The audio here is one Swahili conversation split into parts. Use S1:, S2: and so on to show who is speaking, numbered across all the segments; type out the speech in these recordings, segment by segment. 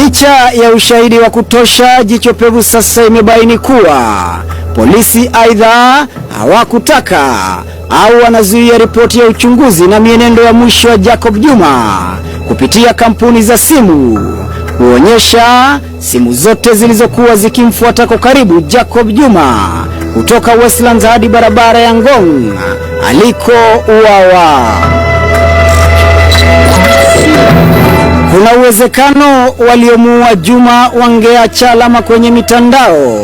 S1: Licha ya ushahidi wa kutosha, jicho pevu sasa imebaini kuwa polisi aidha hawakutaka au wanazuia ripoti ya uchunguzi na mienendo ya mwisho wa Jacob Juma kupitia kampuni za simu kuonyesha simu zote zilizokuwa zikimfuata kwa karibu Jacob Juma kutoka Westlands hadi barabara ya Ngong alikouawa. Kuna uwezekano waliomuua Juma wangeacha alama kwenye mitandao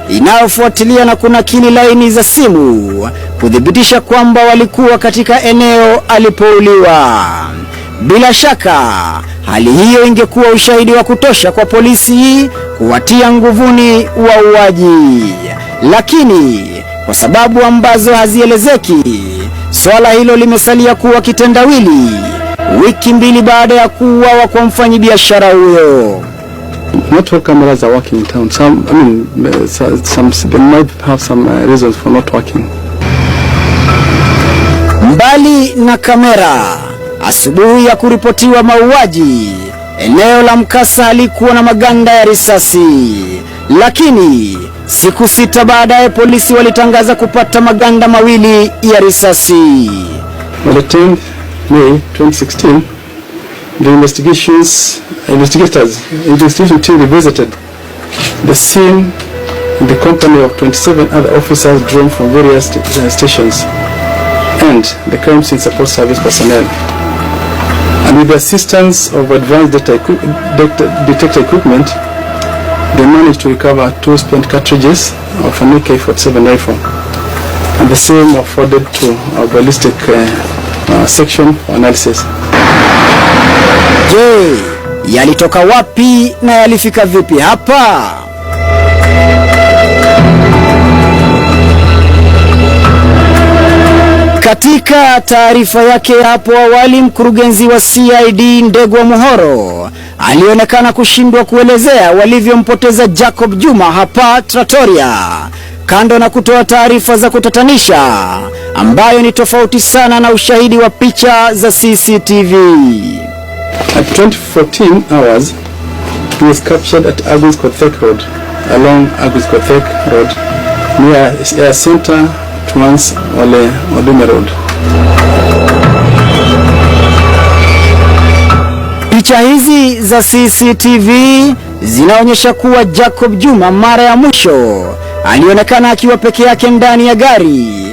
S1: inayofuatilia na kunakili laini za simu kuthibitisha kwamba walikuwa katika eneo alipouliwa. Bila shaka, hali hiyo ingekuwa ushahidi wa kutosha kwa polisi kuwatia nguvuni wauaji. Lakini kwa sababu ambazo hazielezeki, swala hilo limesalia kuwa kitendawili wiki mbili baada ya kuuawa kwa mfanyabiashara huyo.
S2: Not all cameras are working in town. They might have some reasons for not working.
S1: Mbali na kamera, asubuhi ya kuripotiwa mauaji, eneo la mkasa halikuwa na maganda ya risasi. Lakini siku 6 baadaye polisi walitangaza kupata maganda mawili ya risasi.
S2: On the 10th May 2016, the investigation team revisited the scene in the company of 27 other officers drawn from various stations and the crime scene support service personnel. And with the assistance of advanced detector equipment, they managed to recover 2 spent cartridges of an AK-47 rifle, and the same were forwarded to our ballistic section for analysis.
S1: Je, yalitoka wapi na yalifika vipi hapa? Katika taarifa yake hapo awali, mkurugenzi wa CID Ndegwa Muhoro alionekana kushindwa kuelezea walivyompoteza Jacob Juma hapa Trattoria, kando na kutoa taarifa za kutatanisha ambayo ni tofauti sana na ushahidi wa picha za CCTV.
S2: At 2014 hours, he was captured at Agus Kothek Road, along Agus Kothek Road, near Air Center Twans Ole Odume Road.
S1: Picha hizi za CCTV zinaonyesha kuwa Jacob Juma mara ya mwisho alionekana akiwa peke yake ndani ya gari